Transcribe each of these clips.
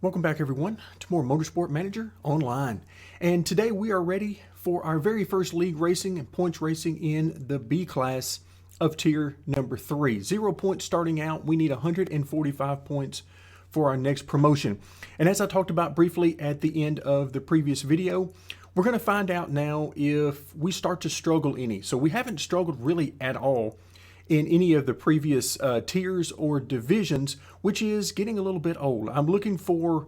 Welcome back everyone to more Motorsport Manager Online. And today we are ready for our very first league racing and points racing in the B class of tier number 3. 0 points starting out. We need 145 points for our next promotion. And as I talked about briefly at the end of the previous video, we're going to find out now if we start to struggle any. So we haven't struggled really at all in any of the previous tiers or divisions, which is getting a little bit old. I'm looking for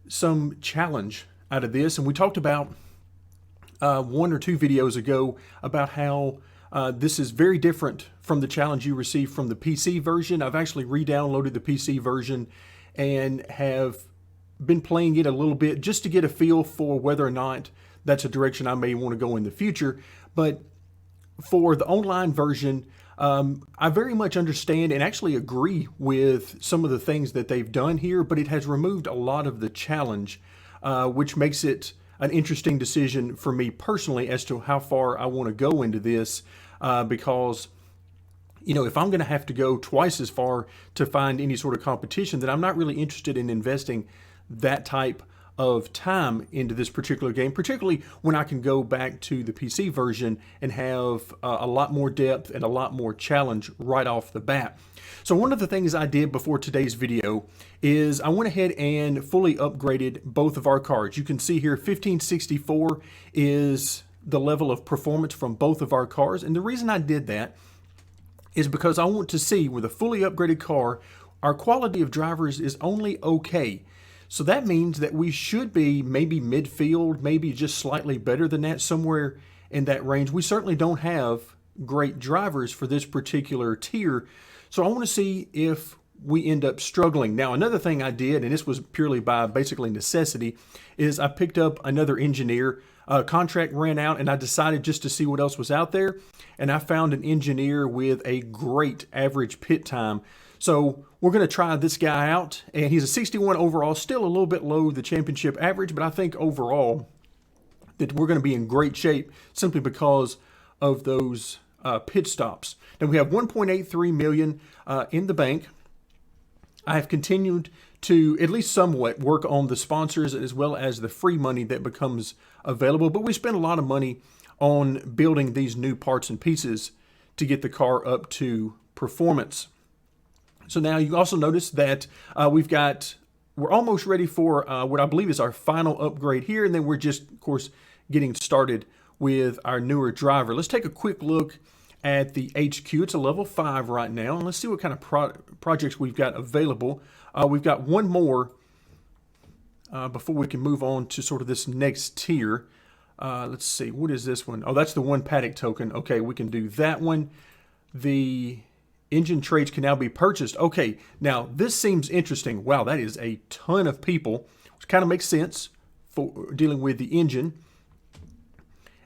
some challenge out of this, and we talked about 1 or 2 videos ago about how this is very different from the challenge you received from the PC version. I've actually re-downloaded the PC version and have been playing it a little bit just to get a feel for whether or not that's a direction I may want to go in the future. But for the online version, I very much understand and actually agree with some of the things that they've done here, but it has removed a lot of the challenge, which makes it an interesting decision for me personally as to how far I want to go into this, because, you know, if I'm going to have to go twice as far to find any sort of competition, then I'm not really interested in investing that type of time into this particular game, particularly when I can go back to the PC version and have a lot more depth and a lot more challenge right off the bat. So one of the things I did before today's video is I went ahead and fully upgraded both of our cars. You can see here 1564 is the level of performance from both of our cars, and the reason I did that is because I want to see with a fully upgraded car, our quality of drivers is only okay. So that means that we should be maybe midfield, maybe just slightly better than that, somewhere in that range. We certainly don't have great drivers for this particular tier. So I want to see if we end up struggling. Now, another thing I did, and this was purely by basically necessity, is I picked up another engineer. Contract ran out, and I decided just to see what else was out there. And I found an engineer with a great average pit time. So we're going to try this guy out, and he's a 61 overall, still a little bit low the championship average, but I think overall that we're going to be in great shape simply because of those pit stops. Now we have 1.83 million in the bank. I have continued to at least somewhat work on the sponsors as well as the free money that becomes available, but we spent a lot of money on building these new parts and pieces to get the car up to performance. So now you also notice that we're almost ready for what I believe is our final upgrade here, and then we're just, of course, getting started with our newer driver. Let's take a quick look at the HQ. It's a level 5 right now, and let's see what kind of projects we've got available. We've got one more before we can move on to sort of this next tier. Let's see, what is this one? Oh, that's the 1 paddock token. Okay, we can do that one. The engine trades can now be purchased. Okay, now this seems interesting. Wow, that is a ton of people, which kind of makes sense for dealing with the engine.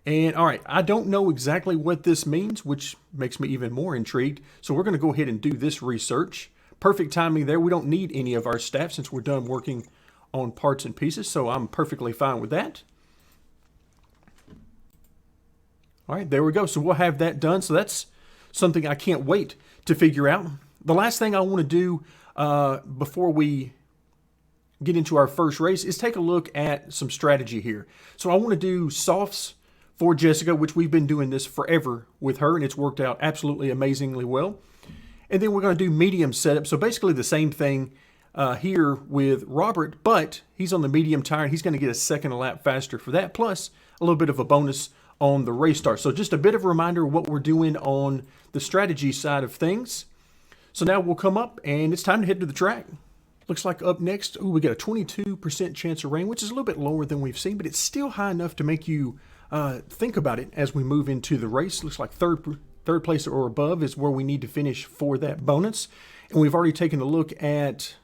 And all right, I don't know exactly what this means, which makes me even more intrigued. So we're going to go ahead and do this research. Perfect timing there. We don't need any of our staff since we're done working on parts and pieces, so I'm perfectly fine with that. All right, there we go. So we'll have that done. So that's something I can't wait to figure out. The last thing I want to do before we get into our first race is take a look at some strategy here. So I want to do softs for Jessica, which we've been doing this forever with her, and it's worked out absolutely amazingly well. And then we're going to do medium setup. So basically the same thing here with Robert, but he's on the medium tire, and he's going to get a second a lap faster for that, plus a little bit of a bonus on the race start. So just a bit of a reminder of what we're doing on the strategy side of things. So now we'll come up and it's time to head to the track. Looks like up next, we got a 22% chance of rain, which is a little bit lower than we've seen, but it's still high enough to make you think about it as we move into the race. Looks like third place or above is where we need to finish for that bonus. And we've already taken a look at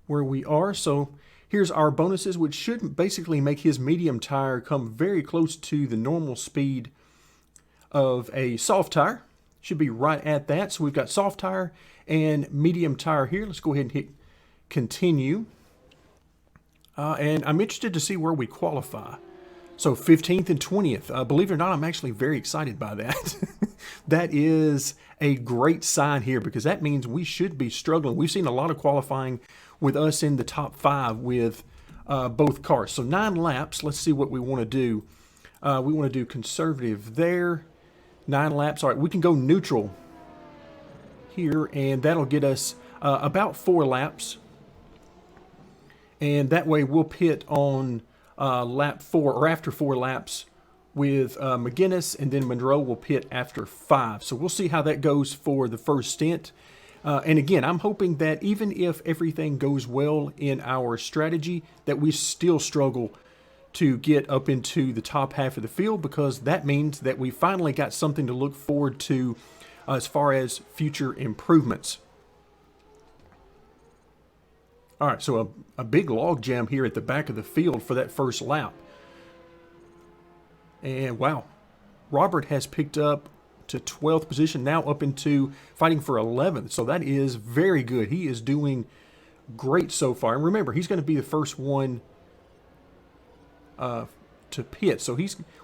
where we are. So here's our bonuses, which should basically make his medium tire come very close to the normal speed of a soft tire. Should be right at that. So we've got soft tire and medium tire here. Let's go ahead and hit continue. And I'm interested to see where we qualify. So 15th and 20th. Believe it or not, I'm actually very excited by that. That is a great sign here because that means we should be struggling. We've seen a lot of qualifying with us in the top 5 with both cars. So 9 laps. Let's see what we want to do. We want to do conservative there. 9 laps. All right, we can go neutral here, and that'll get us about 4 laps. And that way we'll pit on lap 4 or after 4 laps with McGuinness, and then Monroe will pit after 5. So we'll see how that goes for the first stint. And again, I'm hoping that even if everything goes well in our strategy, that we still struggle to get up into the top half of the field, because that means that we finally got something to look forward to as far as future improvements. All right, so a big log jam here at the back of the field for that first lap. And wow, Robert has picked up to 12th position, now up into fighting for 11th. So that is very good. He is doing great so far. And remember, he's going to be the first one to pit. So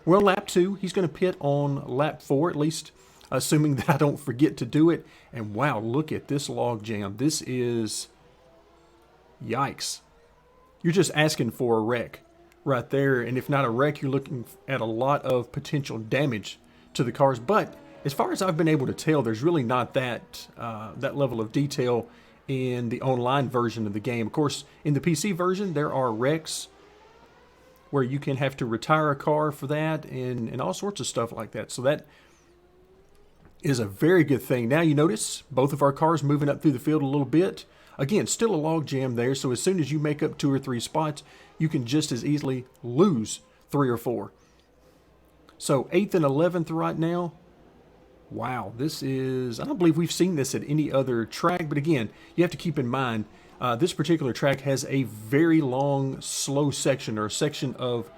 we're on lap 2. He's going to pit on lap 4, at least assuming that I don't forget to do it. And wow, look at this log jam. This is... yikes. You're just asking for a wreck right there, and if not a wreck, you're looking at a lot of potential damage to the cars. But as far as I've been able to tell, there's really not that level of detail in the online version of the game. Of course, in the PC version, there are wrecks where you can have to retire a car for that and all sorts of stuff like that. So that is a very good thing. Now you notice both of our cars moving up through the field a little bit. Again, still a log jam there, so as soon as you make up 2 or 3 spots, you can just as easily lose 3 or 4. So 8th and 11th right now. Wow, this is... I don't believe we've seen this at any other track, but again, you have to keep in mind, this particular track has a very long, slow section, or a section of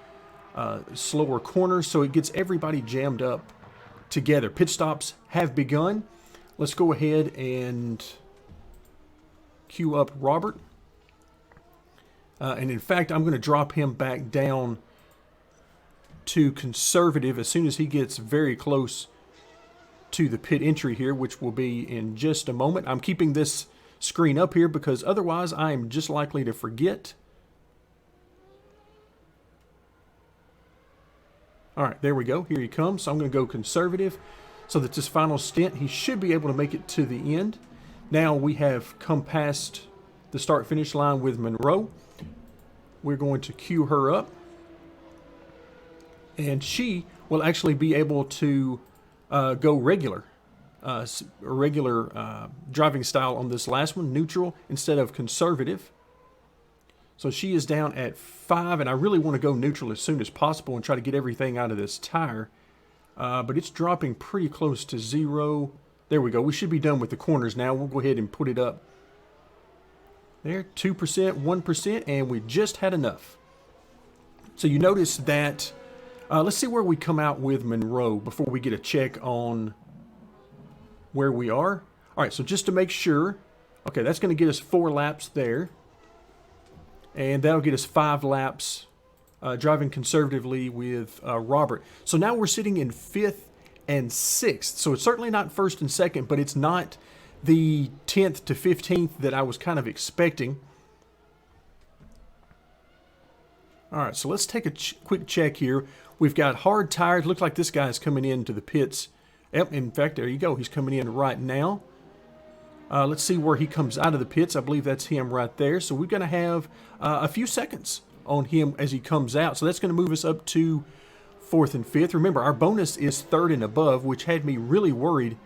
slower corners, so it gets everybody jammed up together. Pit stops have begun. Let's go ahead and... queue up Robert. And in fact, I'm going to drop him back down to conservative as soon as he gets very close to the pit entry here, which will be in just a moment. I'm keeping this screen up here because otherwise I am just likely to forget. All right, there we go. Here he comes. So I'm going to go conservative so that this final stint, he should be able to make it to the end. Now we have come past the start-finish line with Monroe. We're going to queue her up. And she will actually be able to go regular driving style on this last one, neutral instead of conservative. So she is down at 5, and I really want to go neutral as soon as possible and try to get everything out of this tire. But it's dropping pretty close to 0. There we go. We should be done with the corners now. We'll go ahead and put it up. There, 2%, 1%, and we just had enough. So you notice that, let's see where we come out with Monroe before we get a check on where we are. All right, so just to make sure, okay, that's going to get us 4 laps there. And that'll get us 5 laps driving conservatively with Robert. So now we're sitting in 5th and 6th. So it's certainly not 1st and 2nd, but it's not the 10th to 15th that I was kind of expecting. All right, so let's take a quick check here. We've got hard tires. Looks like this guy's coming into the pits. Yep, in fact, there you go. He's coming in right now. Let's see where he comes out of the pits. I believe that's him right there. So we're going to have a few seconds on him as he comes out. So that's going to move us up to 4th and 5th. Remember, our bonus is 3rd and above, which had me really worried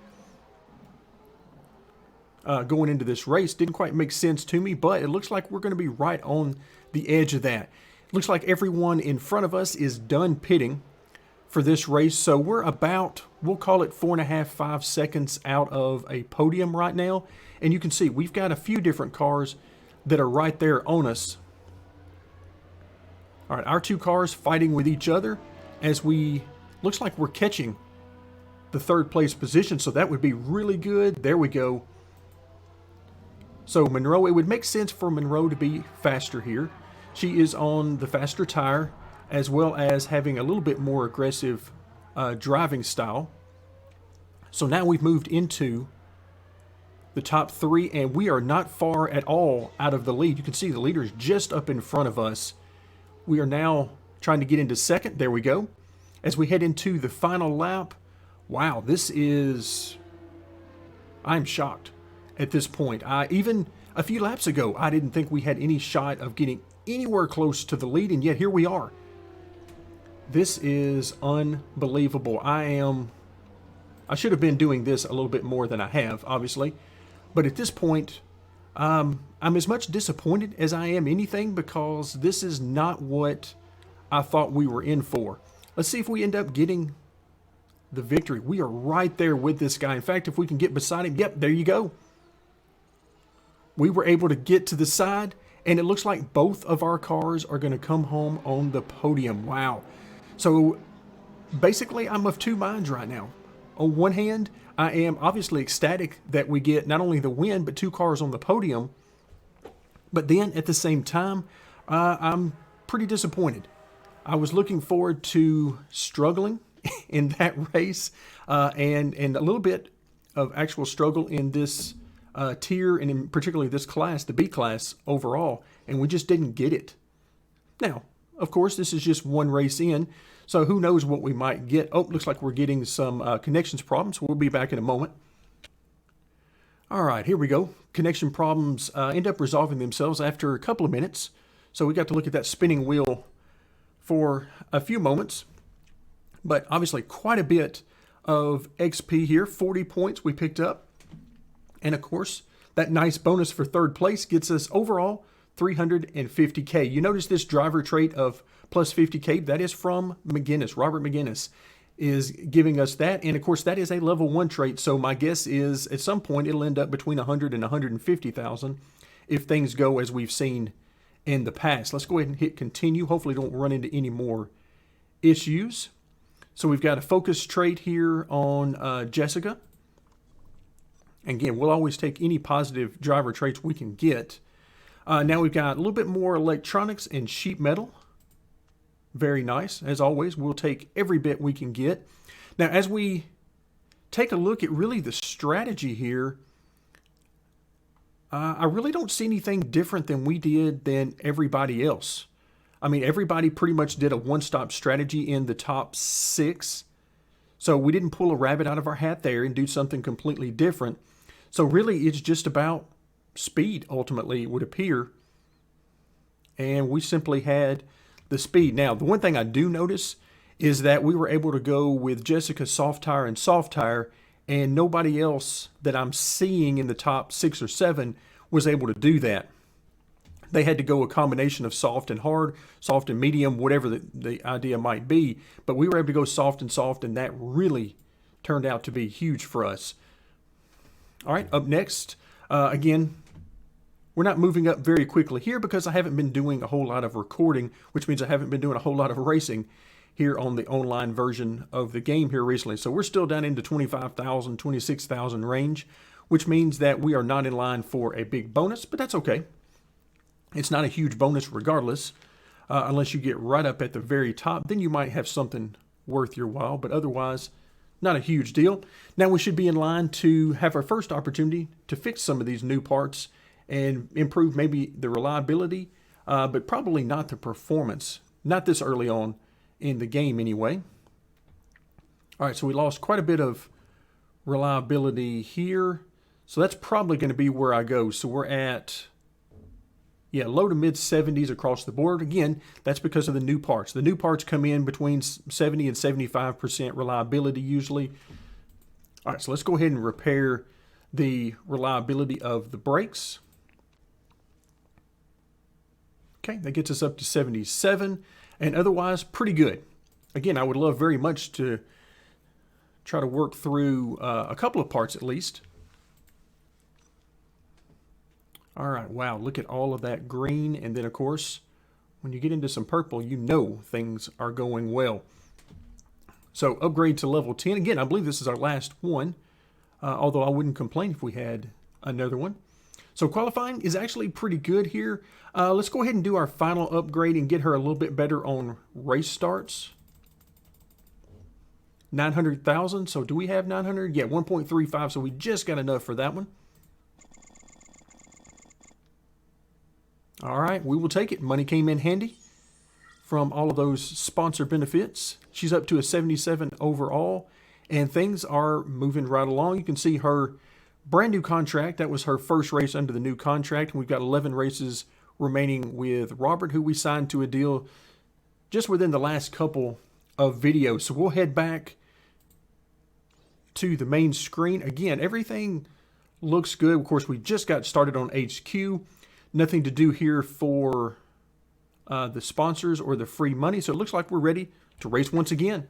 going into this race. Didn't quite make sense to me, but it looks like we're going to be right on the edge of that. Looks like everyone in front of us is done pitting for this race. So we're about, we'll call it 4.5, 5 seconds out of a podium right now. And you can see we've got a few different cars that are right there on us. All right, our 2 cars fighting with each other as we, looks like we're catching the 3rd place position. So that would be really good. There we go. So Monroe, it would make sense for Monroe to be faster here. She is on the faster tire, as well as having a little bit more aggressive driving style. So now we've moved into the top 3, and we are not far at all out of the lead. You can see the leader is just up in front of us. We are now trying to get into second. There we go. As we head into the final lap, wow, I'm shocked at this point. Even a few laps ago, I didn't think we had any shot of getting anywhere close to the lead, and yet here we are. This is unbelievable. I should have been doing this a little bit more than I have, obviously. But at this point, I'm as much disappointed as I am anything, because this is not what I thought we were in for. Let's see if we end up getting the victory. We are right there with this guy. In fact, if we can get beside him, yep, there you go. We were able to get to the side, and it looks like both of our cars are going to come home on the podium. Wow. So basically, I'm of two minds right now. On one hand, I am obviously ecstatic that we get not only the win, but 2 cars on the podium. But then at the same time, I'm pretty disappointed. I was looking forward to struggling in that race and a little bit of actual struggle in this tier, and in particularly this class, the B class overall, and we just didn't get it. Now, of course, this is just one race in, so who knows what we might get. Oh, looks like we're getting some connections problems. We'll be back in a moment. All right, here we go. Connection problems end up resolving themselves after a couple of minutes. So we got to look at that spinning wheel for a few moments, but obviously quite a bit of XP here. 40 points we picked up. And of course, that nice bonus for third place gets us overall 350K. You notice this driver trait of plus 50K, that is from McGinnis. Robert McGinnis is giving us that. And of course, that is a level 1 trait. So my guess is at some point it'll end up between 100 and 150,000 if things go as we've seen in the past. Let's go ahead and hit continue. Hopefully don't run into any more issues. So we've got a focus trait here on Jessica. Again, we'll always take any positive driver traits we can get. Now we've got a little bit more electronics and sheet metal. Very nice. As always, we'll take every bit we can get. Now, as we take a look at really the strategy here, I really don't see anything different than we did than everybody else. I mean, everybody pretty much did a one-stop strategy in the top 6. So we didn't pull a rabbit out of our hat there and do something completely different. So really, it's just about speed, ultimately, it would appear. And we simply had the speed. Now, the one thing I do notice is that we were able to go with Jessica soft tire and soft tire, and nobody else that I'm seeing in the top 6 or 7 was able to do that. They had to go a combination of soft and hard, soft and medium, whatever the idea might be. But we were able to go soft, and that really turned out to be huge for us. All right, up next, again, we're not moving up very quickly here because I haven't been doing a whole lot of recording, which means I haven't been doing a whole lot of racing here on the online version of the game here recently. So we're still down into 25,000, 26,000 range, which means that we are not in line for a big bonus, but that's okay. It's not a huge bonus regardless, unless you get right up at the very top. Then you might have something worth your while, but otherwise, not a huge deal. Now we should be in line to have our first opportunity to fix some of these new parts and improve maybe the reliability, but probably not the performance. Not this early on in the game anyway. All right, so we lost quite a bit of reliability here. So that's probably going to be where I go. So we're at, low to mid 70s across the board. Again, that's because of the new parts. The new parts come in between 70 and 75% reliability usually. All right, so let's go ahead and repair the reliability of the brakes. Okay, that gets us up to 77, and otherwise pretty good. Again, I would love very much to try to work through a couple of parts at least. All right, wow, look at all of that green, and then of course, when you get into some purple, you know things are going well. So upgrade to level 10. Again, I believe this is our last one, although I wouldn't complain if we had another one. So qualifying is actually pretty good here. Let's go ahead and do our final upgrade and get her a little bit better on race starts. 900,000. So do we have 900? Yeah, 1.35. So we just got enough for that one. All right, we will take it. Money came in handy from all of those sponsor benefits. She's up to a 77 overall, and things are moving right along. You can see her brand new contract. That was her first race under the new contract, and we've got 11 races remaining with Robert, who we signed to a deal just within the last couple of videos. So we'll head back to the main screen. Again, everything looks good. Of course, we just got started on HQ. Nothing to do here for the sponsors or the free money. So it looks like we're ready to race once again.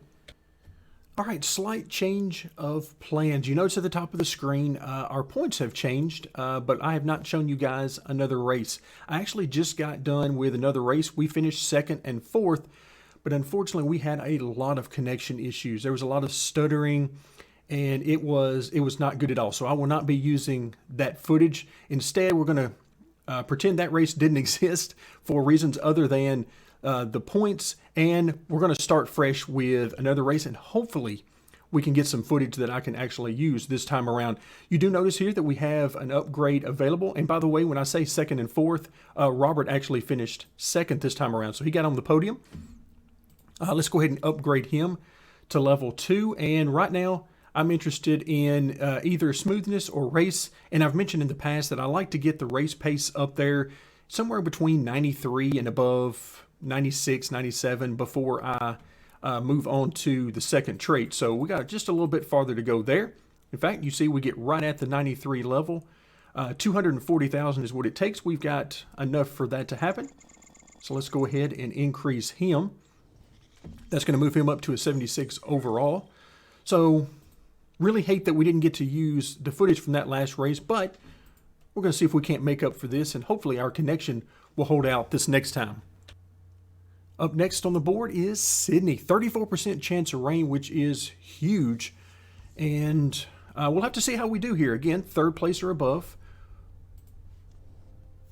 All right, slight change of plans. You notice at the top of the screen, our points have changed, but I have not shown you guys another race. I actually just got done with another race. We finished 2nd and 4th, but unfortunately we had a lot of connection issues. There was a lot of stuttering, and it was not good at all. So I will not be using that footage. Instead, we're going to pretend that race didn't exist for reasons other than the points, and we're going to start fresh with another race, and hopefully we can get some footage that I can actually use this time around. You do notice here that we have an upgrade available, and by the way, when I say 2nd and 4th, Robert actually finished 2nd this time around, so he got on the podium. Let's go ahead and upgrade him to level 2, and right now I'm interested in either smoothness or race, and I've mentioned in the past that I like to get the race pace up there somewhere between 93 and above 96, 97 before I move on to the second trait. So we got just a little bit farther to go there. In fact, you see we get right at the 93 level. 240,000 is what it takes. We've got enough for that to happen. So let's go ahead and increase him. That's going to move him up to a 76 overall. So really hate that we didn't get to use the footage from that last race, but we're going to see if we can't make up for this, and hopefully our connection will hold out this next time. Up next on the board is Sydney. 34% chance of rain, which is huge, and we'll have to see how we do here. Again, 3rd place or above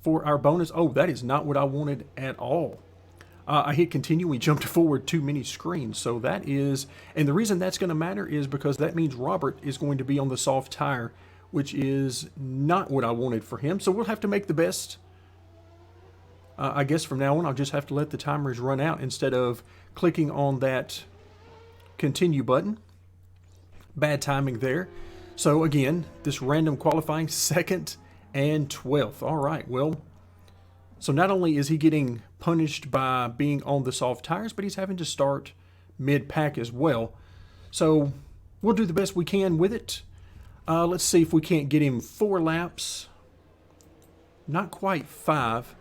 for our bonus. Oh, that is not what I wanted at all. I hit continue. We jumped forward too many screens. So that is, and the reason that's going to matter is because that means Robert is going to be on the soft tire, which is not what I wanted for him. So we'll have to make the best. I guess from now on, I'll just have to let the timers run out instead of clicking on that continue button. Bad timing there. So again, this random qualifying 2nd and 12th. All right, well, so not only is he getting punished by being on the soft tires, but he's having to start mid-pack as well. So we'll do the best we can with it. Let's see if we can't get him 4 laps. Not quite 5.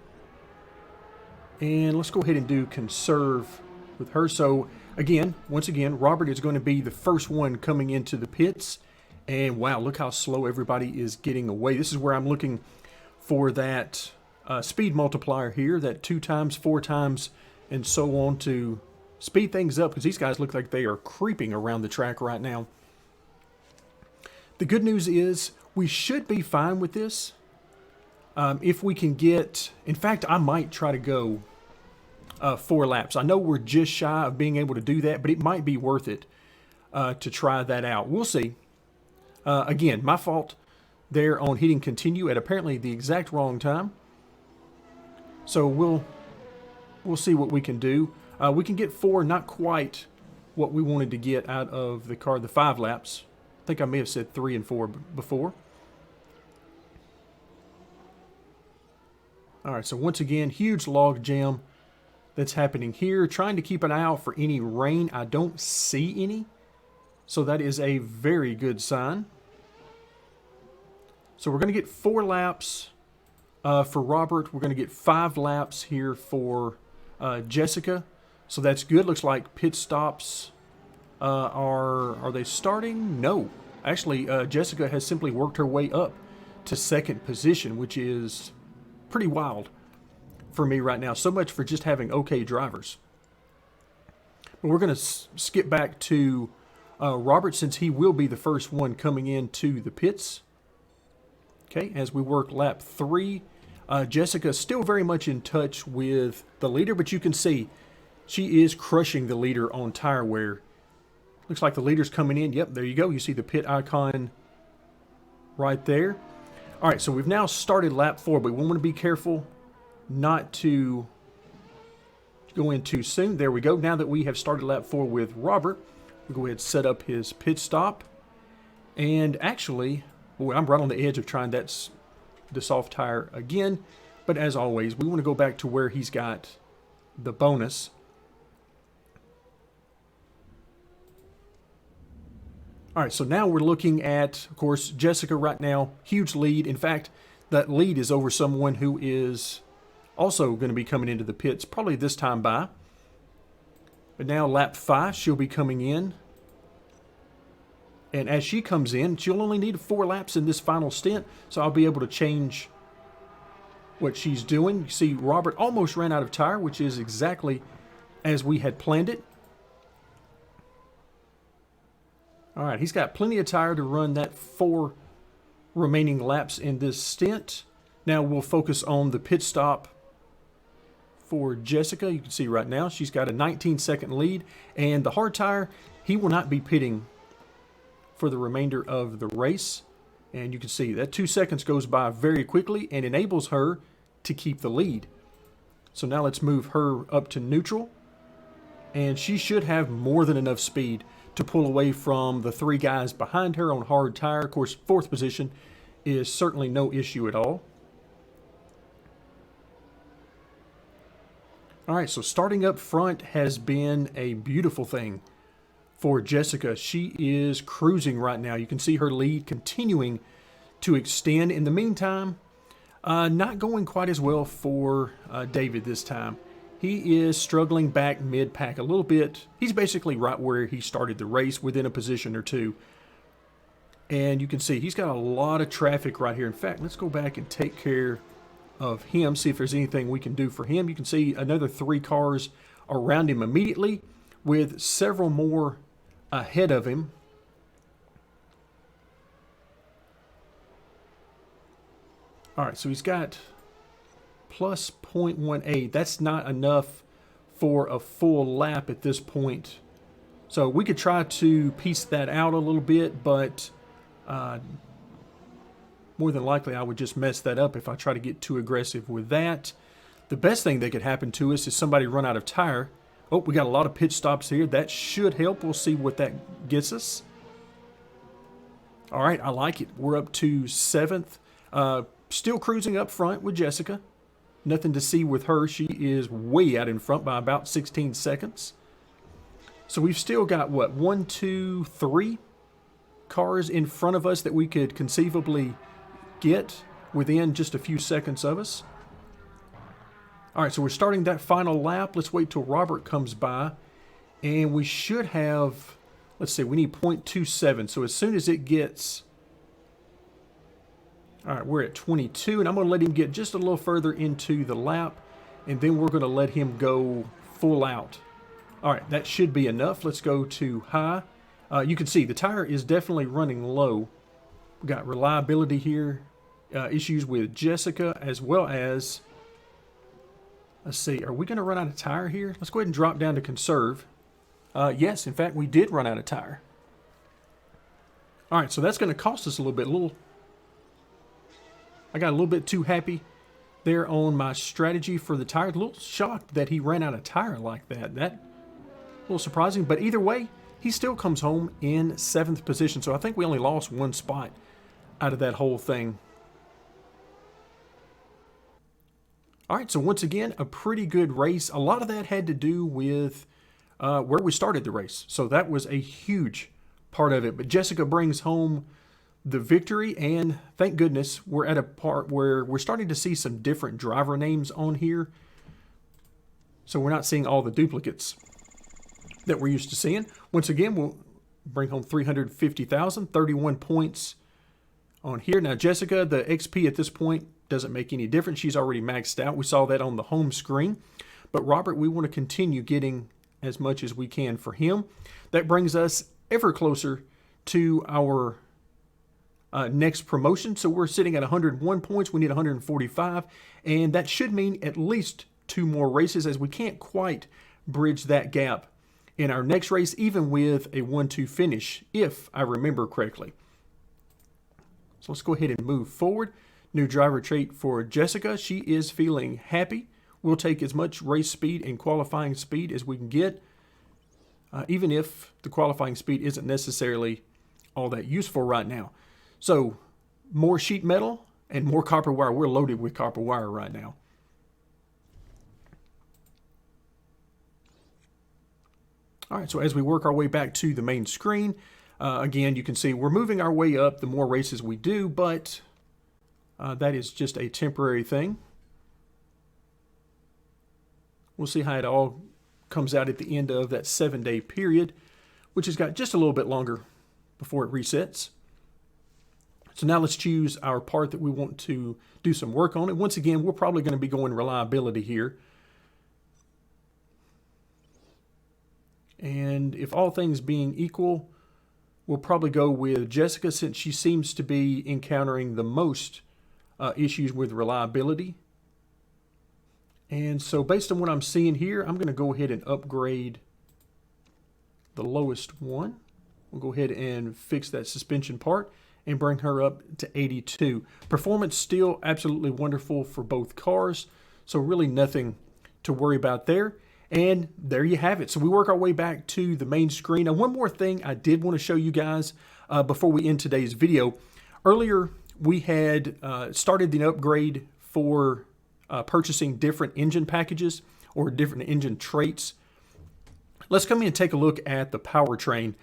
And let's go ahead and do conserve with her. So again, once again, Robert is going to be the first one coming into the pits. And wow, look how slow everybody is getting away. This is where I'm looking for that speed multiplier here, that 2 times, 4 times, and so on to speed things up, because these guys look like they are creeping around the track right now. The good news is we should be fine with this. If we can get, in fact, I might try to go 4 laps. I know we're just shy of being able to do that, but it might be worth it to try that out. We'll see. Again, my fault there on hitting continue at apparently the exact wrong time. So we'll see what we can do. We can get 4, not quite what we wanted to get out of the car, the 5 laps. I think I may have said 3 and 4 before. All right, so once again, huge log jam that's happening here. Trying to keep an eye out for any rain. I don't see any, so that is a very good sign. So we're going to get 4 laps for Robert. We're going to get 5 laps here for Jessica. So that's good. Looks like pit stops are they starting? No. Actually, Jessica has simply worked her way up to 2nd position, which is pretty wild for me right now. So much for just having okay drivers. But we're going to skip back to Robert, since he will be the first one coming into the pits. Okay, as we work lap 3, Jessica still very much in touch with the leader, but you can see she is crushing the leader on tire wear. Looks like the leader's coming in. Yep, there you go. You see the pit icon right there. All right, so we've now started lap 4, but we want to be careful not to go in too soon. There we go. Now that we have started lap 4 with Robert, we'll go ahead and set up his pit stop. And actually, boy, I'm right on the edge of trying the soft tire again. But as always, we want to go back to where he's got the bonus. All right, so now we're looking at, of course, Jessica right now, huge lead. In fact, that lead is over someone who is also going to be coming into the pits probably this time by. But now lap 5, she'll be coming in. And as she comes in, she'll only need 4 laps in this final stint, so I'll be able to change what she's doing. You see, Robert almost ran out of tire, which is exactly as we had planned it. All right, he's got plenty of tire to run that 4 remaining laps in this stint. Now we'll focus on the pit stop for Jessica. You can see right now she's got a 19-second lead, and the hard tire, he will not be pitting for the remainder of the race. And you can see that 2 seconds goes by very quickly and enables her to keep the lead. So now let's move her up to neutral, and she should have more than enough speed to pull away from the 3 guys behind her on hard tire. Of course, 4th position is certainly no issue at all. All right, so starting up front has been a beautiful thing for Jessica. She is cruising right now. You can see her lead continuing to extend. In the meantime, not going quite as well for David this time. He is struggling back mid-pack a little bit. He's basically right where he started the race, within a position or 2. And you can see he's got a lot of traffic right here. In fact, let's go back and take care of him, see if there's anything we can do for him. You can see another 3 cars around him immediately, with several more ahead of him. All right, so he's got plus 0.18. That's not enough for a full lap at this point. So we could try to piece that out a little bit, but more than likely I would just mess that up if I try to get too aggressive with that. The best thing that could happen to us is somebody run out of tire. Oh, we got a lot of pit stops here. That should help. We'll see what that gets us. All right, I like it. We're up to 7th. Still cruising up front with Jessica. Nothing to see with her. She is way out in front by about 16 seconds. So we've still got, what, 1, 2, 3 cars in front of us that we could conceivably get within just a few seconds of us. All right, so we're starting that final lap. Let's wait till Robert comes by. And we should have, let's see, we need 0.27. So as soon as it gets, all right, we're at 22. And I'm going to let him get just a little further into the lap. And then we're going to let him go full out. All right, that should be enough. Let's go to high. You can see the tire is definitely running low. We've got reliability here. Issues with Jessica, as well as, let's see, are we going to run out of tire here? Let's go ahead and drop down to conserve. Yes, in fact, we did run out of tire. All right, so that's going to cost us a little bit. I got a little bit too happy there on my strategy for the tire. A little shocked that he ran out of tire like that. That a little surprising, but either way, he still comes home in 7th position. So I think we only lost 1 spot out of that whole thing. All right, so once again, a pretty good race. A lot of that had to do with where we started the race. So that was a huge part of it. But Jessica brings home the victory, and thank goodness we're at a part where we're starting to see some different driver names on here. So we're not seeing all the duplicates that we're used to seeing. Once again, we'll bring home 350,000, 31 points on here. Now, Jessica, the XP at this point doesn't make any difference. She's already maxed out. We saw that on the home screen. But Robert, we want to continue getting as much as we can for him. That brings us ever closer to our next promotion. So we're sitting at 101 points. We need 145, and that should mean at least 2 more races, as we can't quite bridge that gap in our next race, even with a 1-2 finish, if I remember correctly. So let's go ahead and move forward. New driver trait for Jessica. She is feeling happy. We'll take as much race speed and qualifying speed as we can get, even if the qualifying speed isn't necessarily all that useful right now. So more sheet metal and more copper wire. We're loaded with copper wire right now. All right, so as we work our way back to the main screen, again, you can see we're moving our way up the more races we do, but that is just a temporary thing. We'll see how it all comes out at the end of that 7-day period, which has got just a little bit longer before it resets. So now let's choose our part that we want to do some work on. And once again, we're probably going to be going reliability here. And if all things being equal, we'll probably go with Jessica, since she seems to be encountering the most issues with reliability. And so based on what I'm seeing here, I'm going to go ahead and upgrade the lowest one. We'll go ahead and fix that suspension part and bring her up to 82. Performance still absolutely wonderful for both cars, so really nothing to worry about there. And there you have it. So we work our way back to the main screen. Now, one more thing I did want to show you guys before we end today's video. Earlier, we had started the upgrade for purchasing different engine packages or different engine traits. Let's come in and take a look at the powertrain.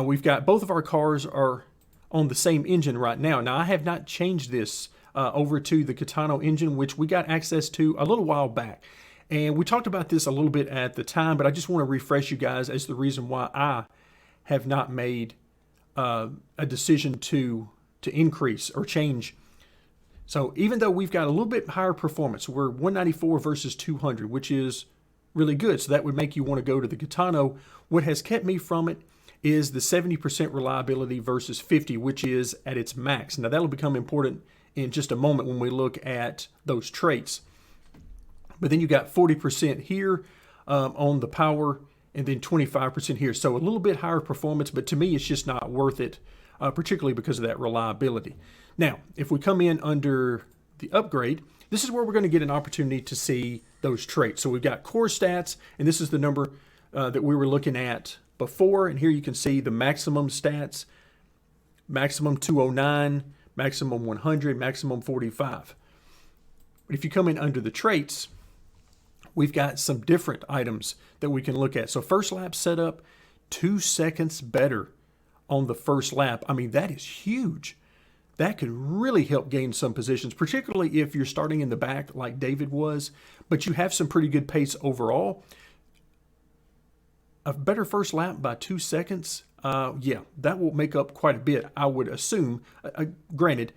We've got both of our cars are on the same engine right now. Now, I have not changed this over to the Catano engine, which we got access to a little while back. And we talked about this a little bit at the time, but I just want to refresh you guys as the reason why I have not made a decision to increase or change. So even though we've got a little bit higher performance, we're 194 versus 200, which is really good. So that would make you want to go to the Catano. What has kept me from it is the 70% reliability versus 50, which is at its max. Now that'll become important in just a moment when we look at those traits. But then you got 40% here on the power, and then 25% here. So a little bit higher performance, but to me, it's just not worth it, particularly because of that reliability. Now, if we come in under the upgrade, this is where we're going to get an opportunity to see those traits. So we've got core stats, and this is the number that we were looking at before. And here you can see the maximum stats, maximum 209, maximum 100, maximum 45. But if you come in under the traits, we've got some different items that we can look at. So first lap setup, 2 seconds better on the first lap. I mean, that is huge. That could really help gain some positions, particularly if you're starting in the back like David was, but you have some pretty good pace overall. A better first lap by 2 seconds, yeah, that will make up quite a bit, I would assume. Granted,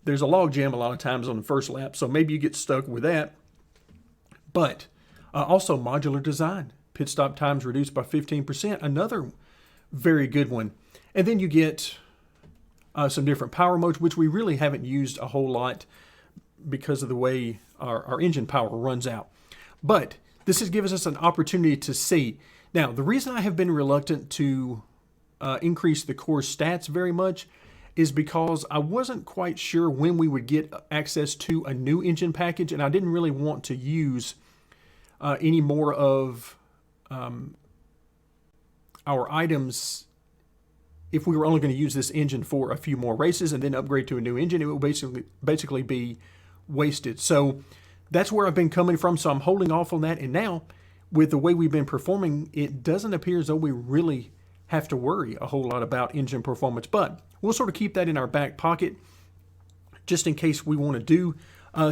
there's a log jam a lot of times on the first lap, so maybe you get stuck with that. But also modular design, pit stop times reduced by 15%, another very good one. And then you get some different power modes, which we really haven't used a whole lot because of the way our engine power runs out. But this has given us an opportunity to see. Now, the reason I have been reluctant to increase the core stats very much is because I wasn't quite sure when we would get access to a new engine package, and I didn't really want to use any more of our items. If we were only going to use this engine for a few more races and then upgrade to a new engine, it would basically be wasted. So that's where I've been coming from. So I'm holding off on that. And now, with the way we've been performing, it doesn't appear as though we really have to worry a whole lot about engine performance. But we'll sort of keep that in our back pocket just in case we want to do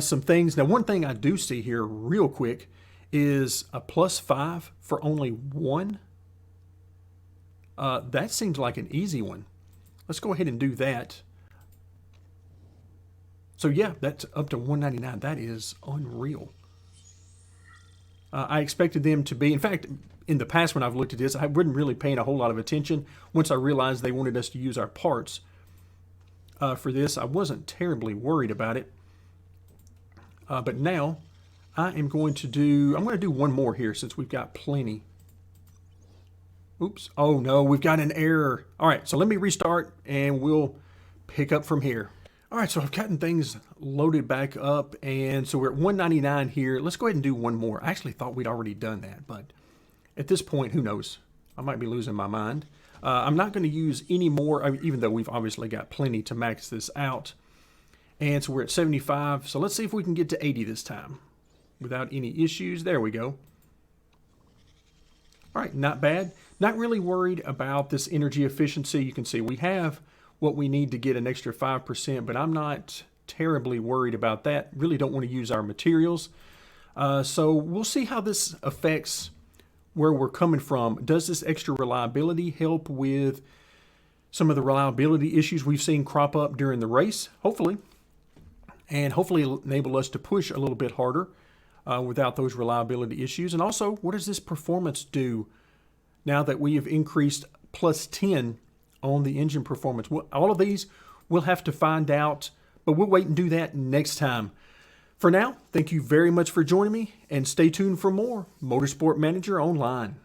some things. Now, one thing I do see here real quick is a +5 for only 1. That seems like an easy one. Let's go ahead and do that. So yeah, that's up to 199. That is unreal. I expected them to be, in fact, in the past when I've looked at this, I wasn't really paying a whole lot of attention. Once I realized they wanted us to use our parts, for this. I wasn't terribly worried about it. But now I'm going to do one more here since we've got plenty. Oops. Oh no, we've got an error. All right, so let me restart and we'll pick up from here. All right, so I've gotten things loaded back up, and so we're at 199 here. Let's go ahead and do one more. I actually thought we'd already done that, but at this point, who knows? I might be losing my mind. I'm not going to use any more, even though we've obviously got plenty to max this out. And so we're at 75, so let's see if we can get to 80 this time without any issues. There we go. All right, not bad. Not really worried about this energy efficiency. You can see we have what we need to get an extra 5%, but I'm not terribly worried about that. Really don't want to use our materials. So we'll see how this affects where we're coming from. Does this extra reliability help with some of the reliability issues we've seen crop up during the race? Hopefully. And hopefully enable us to push a little bit harder without those reliability issues. And also, what does this performance do now that we have increased plus 10 on the engine performance? All of these we'll have to find out, but we'll wait and do that next time. For now, thank you very much for joining me, and stay tuned for more Motorsport Manager Online.